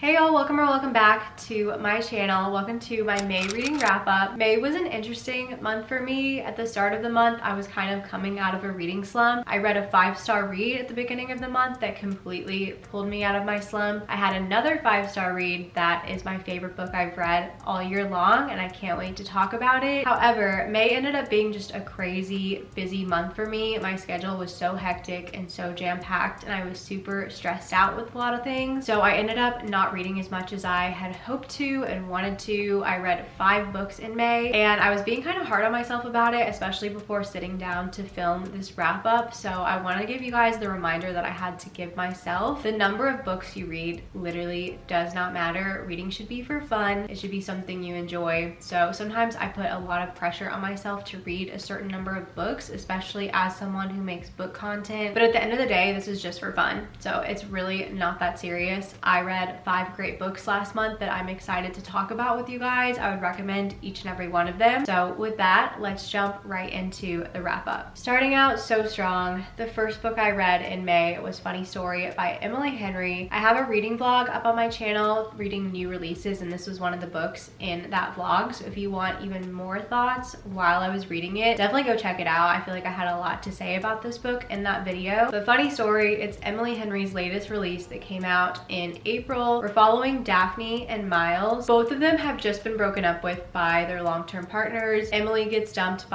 Hey y'all, welcome back to my channel. Welcome to my May reading wrap up. May was an interesting month for me. At the start of the month, I was kind of coming out of a reading slump. I read a 5-star read at the beginning of the month that completely pulled me out of my slump. I had another 5-star read that is my favorite book I've read all year long, and I can't wait to talk about it. However, May ended up being just a crazy busy month for me. My schedule was so hectic and so jam-packed, and I was super stressed out with a lot of things. So I ended up not reading as much as I had hoped to and wanted to. I read 5 books in May, and I was being kind of hard on myself about it, especially before sitting down to film this wrap up. So I want to give you guys the reminder that I had to give myself. The number of books you read literally does not matter. Reading should be for fun. It should be something you enjoy. So sometimes I put a lot of pressure on myself to read a certain number of books, especially as someone who makes book content. But at the end of the day, this is just for fun. So it's really not that serious. I read 5 great books last month that I'm excited to talk about with you guys. I would recommend each and every one of them. So with that, let's jump right into the wrap up. Starting out so strong, the first book I read in May was Funny Story by Emily Henry. I have a reading vlog up on my channel reading new releases, and this was one of the books in that vlog. So if you want even more thoughts while I was reading it, definitely go check it out. I feel like I had a lot to say about this book in that video. But Funny Story, it's Emily Henry's latest release that came out in April. We're following Daphne and Miles. Both of them have just been broken up with by their long-term partners. Daphne gets dumped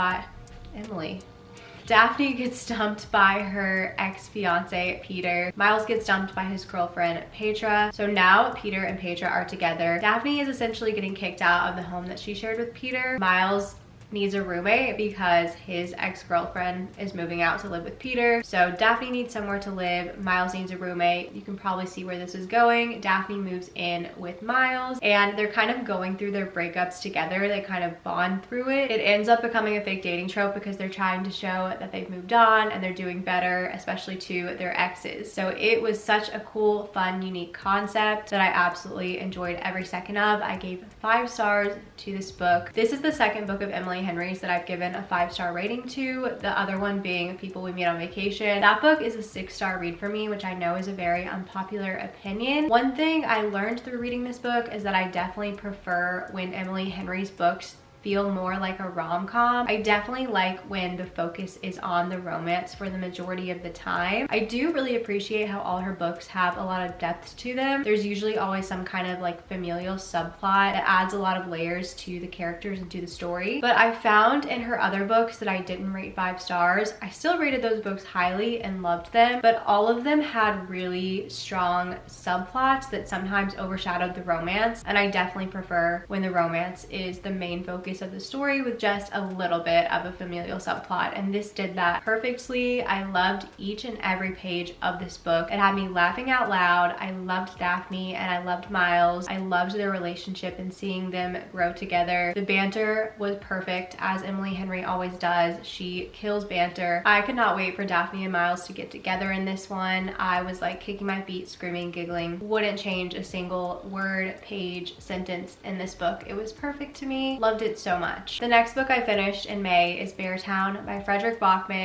by her ex-fiance, Peter. Miles gets dumped by his girlfriend, Petra. So now Peter and Petra are together. Daphne is essentially getting kicked out of the home that she shared with Peter. Miles needs a roommate because his ex-girlfriend is moving out to live with Peter. So Daphne needs somewhere to live. Miles needs a roommate. You can probably see where this is going. Daphne moves in with Miles, and they're kind of going through their breakups together. They kind of bond through it. It ends up becoming a fake dating trope because they're trying to show that they've moved on and they're doing better, especially to their exes. So it was such a cool, fun, unique concept that I absolutely enjoyed every second of. I gave 5 stars to this book. This is the second book of Emily Henry's that I've given a 5-star rating to, the other one being People We Meet on Vacation. That book is a 6-star read for me, which I know is a very unpopular opinion. One thing I learned through reading this book is that I definitely prefer when Emily Henry's books feel more like a rom-com. I definitely like when the focus is on the romance for the majority of the time. I do really appreciate how all her books have a lot of depth to them. There's usually always some kind of like familial subplot that adds a lot of layers to the characters and to the story. But I found in her other books that I didn't rate 5 stars, I still rated those books highly and loved them, but all of them had really strong subplots that sometimes overshadowed the romance, and I definitely prefer when the romance is the main focus of the story with just a little bit of a familial subplot, and this did that perfectly. I loved each and every page of this book. It had me laughing out loud. I loved Daphne and I loved Miles. I loved their relationship and seeing them grow together. The banter was perfect, as Emily Henry always does. She kills banter. I could not wait for Daphne and Miles to get together in this one. I was like kicking my feet, screaming, giggling. Wouldn't change a single word, page, sentence in this book. It was perfect to me. Loved it so much. The next book I finished in May is Beartown by Fredrik.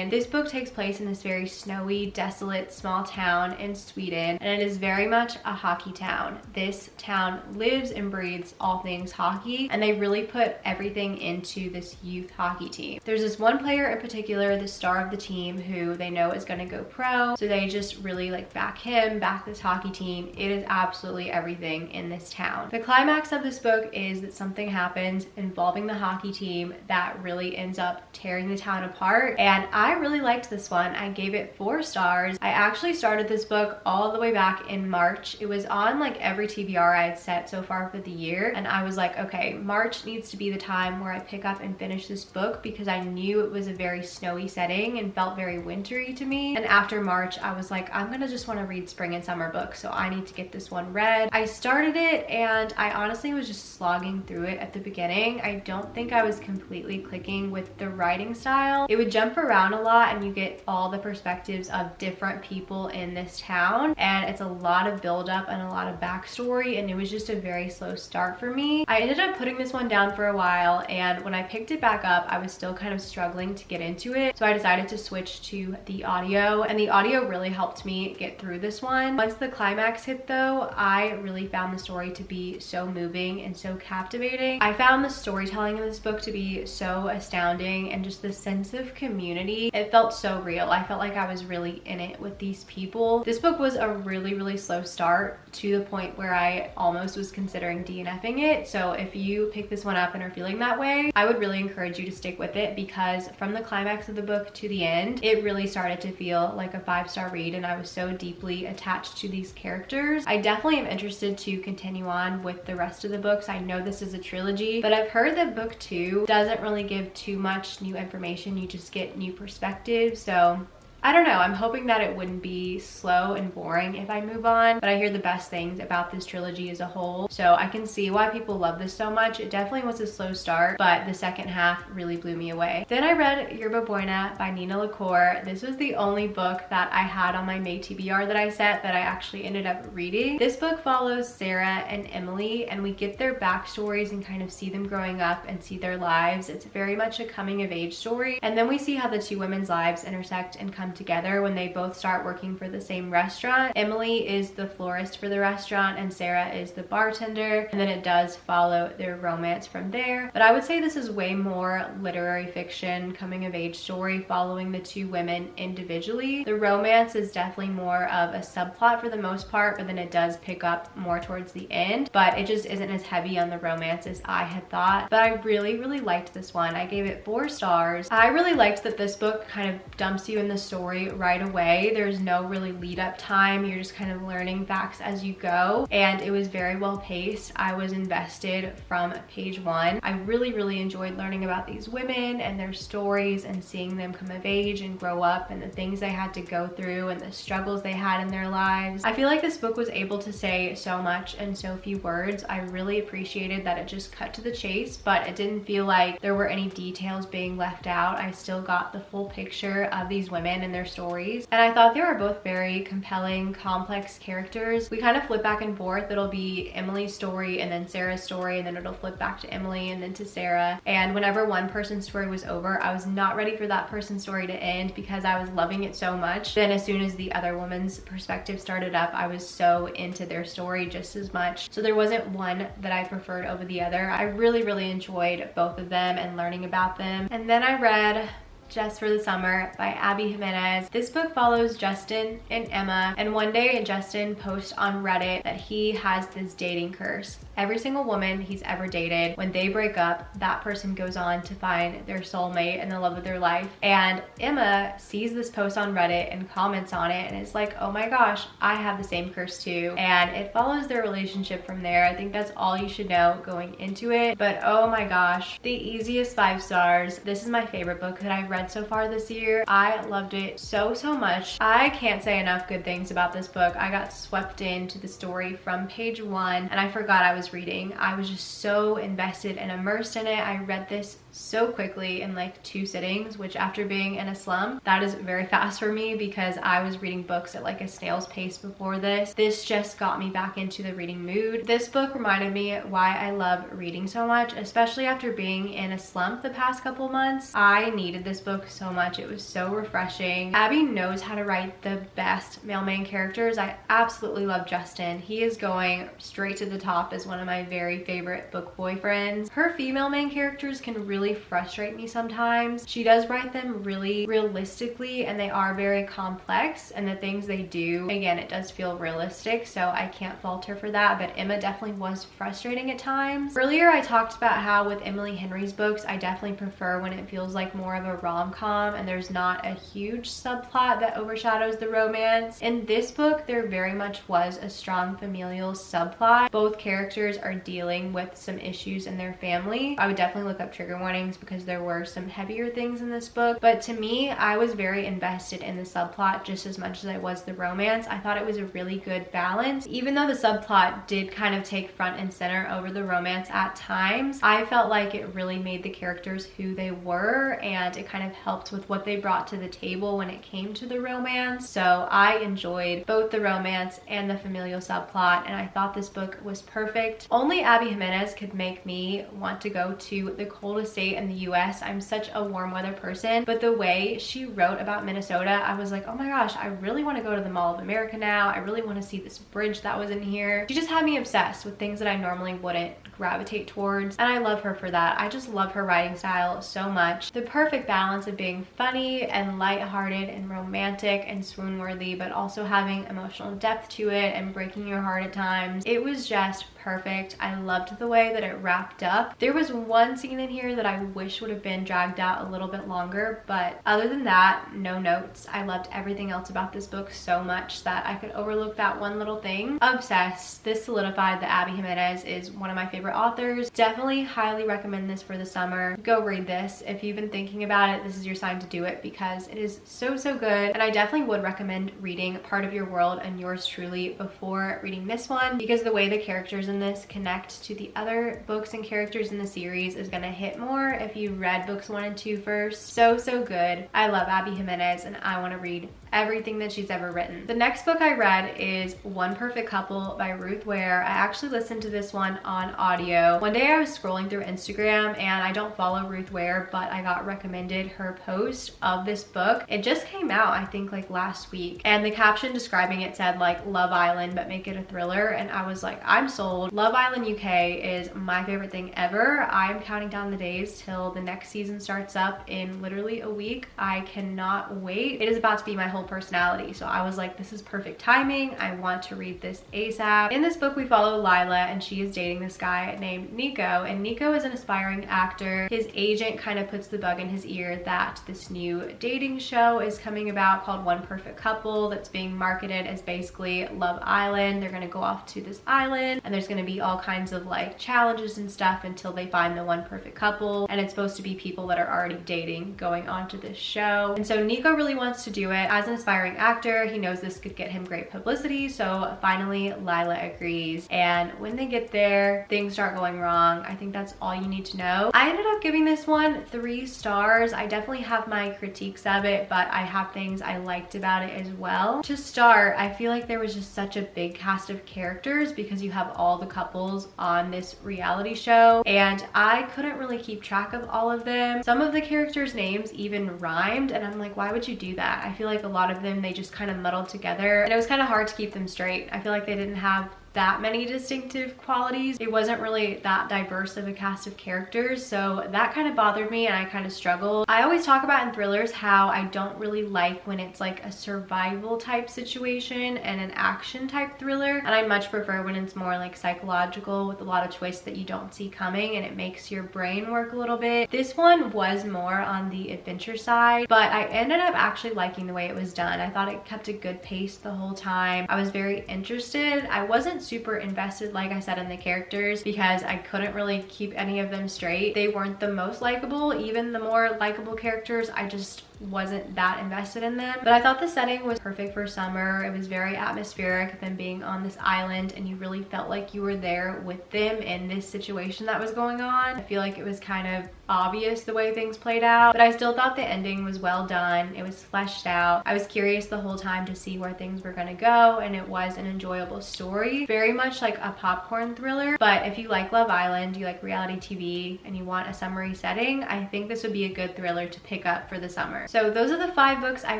This book takes place in this very snowy, desolate, small town in Sweden, and it is very much a hockey town. This town lives and breathes all things hockey, and they really put everything into this youth hockey team. There's this one player in particular, the star of the team, who they know is going to go pro, so they just really like back him, back this hockey team. It is absolutely everything in this town. The climax of this book is that something happens involving the hockey team that really ends up tearing the town apart, and I really liked this one. I gave it 4 stars. I actually started this book all the way back in March. It was on like every TBR I had set so far for the year, and I was like, okay, March needs to be the time where I pick up and finish this book because I knew it was a very snowy setting and felt very wintry to me. And after March, I was like, I'm gonna just want to read spring and summer books, so I need to get this one read. I started it and I honestly was just slogging through it at the beginning. I don't don't think I was completely clicking with the writing style. It would jump around a lot and you get all the perspectives of different people in this town, and it's a lot of buildup and a lot of backstory, and it was just a very slow start for me. I ended up putting this one down for a while, and when I picked it back up, I was still kind of struggling to get into it, so I decided to switch to the audio, and the audio really helped me get through this one. Once the climax hit though, I really found the story to be so moving and so captivating. I found the storytelling in this book to be so astounding, and just the sense of community, it felt so real. I felt like I was really in it with these people. This book was a really slow start, to the point where I almost was considering DNFing it. So if you pick this one up and are feeling that way, I would really encourage you to stick with it, because from the climax of the book to the end, it really started to feel like a 5-star read, and I was so deeply attached to these characters. I definitely am interested to continue on with the rest of the books. I know this is a trilogy, but I've heard that book 2 doesn't really give too much new information. You just get new perspectives. So I don't know, I'm hoping that it wouldn't be slow and boring if I move on, but I hear the best things about this trilogy as a whole, so I can see why people love this so much. It definitely was a slow start, but the second half really blew me away. Then I read Yerba Buena by Nina Lor. This was the only book that I had on my May TBR that I set that I actually ended up reading. This book follows Sarah and Emily, and we get their backstories and kind of see them growing up and see their lives. It's very much a coming of age story, and then we see how the two women's lives intersect and come together when they both start working for the same restaurant. Emily is the florist for the restaurant and Sarah is the bartender, and then it does follow their romance from there. But I would say this is way more literary fiction, coming of age story following the two women individually. The romance is definitely more of a subplot for the most part, but then it does pick up more towards the end, but it just isn't as heavy on the romance as I had thought. But I really liked this one. I gave it 4 stars. I really liked that this book kind of dumps you in the story right away. There's no really lead up time. You're just kind of learning facts as you go, and it was very well paced. I was invested from page 1. I really enjoyed learning about these women and their stories and seeing them come of age and grow up and the things they had to go through and the struggles they had in their lives. I feel like this book was able to say so much in so few words. I really appreciated that it just cut to the chase, but it didn't feel like there were any details being left out. I still got the full picture of these women and their stories, and I thought they were both very compelling, complex characters. We kind of flip back and forth. It'll be Emily's story and then Sarah's story, and then it'll flip back to Emily and then to Sarah, and whenever one person's story was over, I was not ready for that person's story to end because I was loving it so much. Then as soon as the other woman's perspective started up, I was so into their story just as much. So there wasn't one that I preferred over the other. I really enjoyed both of them and learning about them. And then I read Just for the Summer by Abby Jimenez. This book follows Justin and Emma, and one day Justin posts on Reddit that he has this dating curse. Every single woman he's ever dated, when they break up, that person goes on to find their soulmate and the love of their life. And Emma sees this post on Reddit and comments on it and is like, oh my gosh, I have the same curse too. And it follows their relationship from there. I think that's all you should know going into it. But oh my gosh, the easiest 5 stars. This is my favorite book that I've read so far this year. I loved it so much. I can't say enough good things about this book. I got swept into the story from page 1 and I forgot I was reading. I was just so invested and immersed in it. I read this so quickly in like 2 sittings, which after being in a slump, that is very fast for me because I was reading books at like a snail's pace before this. This just got me back into the reading mood. This book reminded me why I love reading so much, especially after being in a slump the past couple months. I needed this book so much. It was so refreshing. Abby knows how to write the best male main characters. I absolutely love Justin. He is going straight to the top as one of my very favorite book boyfriends. Her female main characters can really frustrate me sometimes. She does write them really realistically and they are very complex, and the things they do, again, it does feel realistic, so I can't fault her for that, but Emma definitely was frustrating at times. Earlier I talked about how with Emily Henry's books, I definitely prefer when it feels like more of a rom-com and there's not a huge subplot that overshadows the romance. In this book, there very much was a strong familial subplot. Both characters are dealing with some issues in their family. I would definitely look up trigger warnings because there were some heavier things in this book, but to me, I was very invested in the subplot just as much as I was the romance. I thought it was a really good balance. Even though the subplot did kind of take front and center over the romance at times, I felt like it really made the characters who they were, and it kind of helped with what they brought to the table when it came to the romance. So I enjoyed both the romance and the familial subplot, and I thought this book was perfect. Only Abby Jimenez could make me want to go to the coldest state in the US. I'm such a warm weather person, but the way she wrote about Minnesota, I was like, oh my gosh, I really want to go to the Mall of America now. I really want to see this bridge that was in here. She just had me obsessed with things that I normally wouldn't gravitate towards, and I love her for that. I just love her writing style so much. The perfect balance of being funny and lighthearted and romantic and swoon-worthy, but also having emotional depth to it and breaking your heart at times. It was just perfect. I loved the way that it wrapped up. There was one scene in here that I wish would have been dragged out a little bit longer, but other than that, no notes. I loved everything else about this book so much that I could overlook that one little thing. Obsessed. This solidified that Abby Jimenez is one of my favorite authors. Definitely highly recommend this for the summer. Go read this. If you've been thinking about it, this is your sign to do it because it is so good. And I definitely would recommend reading Part of Your World and Yours Truly before reading this one, because the way the characters in this connect to the other books and characters in the series is gonna hit more if you read books 1 and 2 first. So good. I love Abby Jimenez and I want to read everything that she's ever written. The next book I read is One Perfect Couple by Ruth Ware. I actually listened to this one on audio. One day I was scrolling through Instagram, and I don't follow Ruth Ware, but I got recommended her post of this book. It just came out, I think, like last week, and the caption describing it said like Love Island but make it a thriller, and I was like, I'm sold. Love Island UK is my favorite thing ever. I'm counting down the days till the next season starts up in literally a week. I cannot wait. It is about to be my whole personality, so I was like, this is perfect timing. I want to read this ASAP. In this book we follow Lila, and she is dating this guy named Nico, and Nico is an aspiring actor. His agent kind of puts the bug in his ear that this new dating show is coming about called One Perfect Couple that's being marketed as basically Love Island. They're gonna go off to this island and there's gonna be all kinds of like challenges and stuff until they find the one perfect couple, and it's supposed to be people that are already dating going on to this show. And so Nico really wants to do it. As an aspiring actor, he knows this could get him great publicity, so finally Lila agrees, and when they get there, things start going wrong. I think that's all you need to know. I ended up giving this one 3 stars. I definitely have my critiques of it, but I have things I liked about it as well. To start, I feel like there was just such a big cast of characters because you have all the couples on this reality show, and I couldn't really keep track of all of them. Some of the characters' names even rhymed, and I'm like, why would you do that? I feel like a lot of them, they just kind of muddled together, and it was kind of hard to keep them straight. I feel like they didn't have that many distinctive qualities. It wasn't really that diverse of a cast of characters, so that kind of bothered me and I kind of struggled. I always talk about in thrillers how I don't really like when it's like a survival type situation and an action type thriller, and I much prefer when it's more like psychological with a lot of twists that you don't see coming and it makes your brain work a little bit. This one was more on the adventure side, but I ended up actually liking the way it was done. I thought it kept a good pace the whole time. I was very interested. I wasn't super invested, like I said, in the characters because I couldn't really keep any of them straight. They weren't the most likable. Even the more likable characters, I just wasn't that invested in them. But I thought the setting was perfect for summer. It was very atmospheric, them being on this island, and you really felt like you were there with them in this situation that was going on. I feel like it was kind of obvious the way things played out, but I still thought the ending was well done. It was fleshed out. I was curious the whole time to see where things were gonna go, and it was an enjoyable story. Very much like a popcorn thriller, but if you like Love Island, you like reality TV, and you want a summery setting, I think this would be a good thriller to pick up for the summer. So those are the 5 books I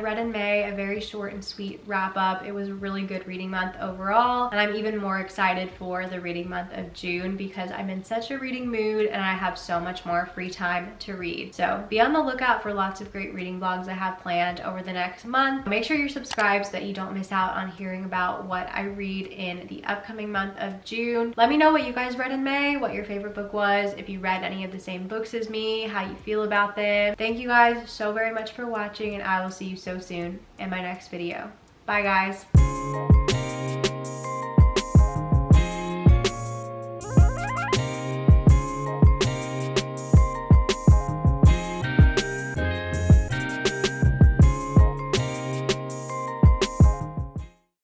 read in May, a very short and sweet wrap up. It was a really good reading month overall, and I'm even more excited for the reading month of June because I'm in such a reading mood and I have so much more free time to read. So be on the lookout for lots of great reading vlogs I have planned over the next month. Make sure you're subscribed so that you don't miss out on hearing about what I read in the upcoming month of June. Let me know what you guys read in May, what your favorite book was, if you read any of the same books as me, how you feel about them. Thank you guys so very much for watching, and I will see you so soon in my next video. Bye guys.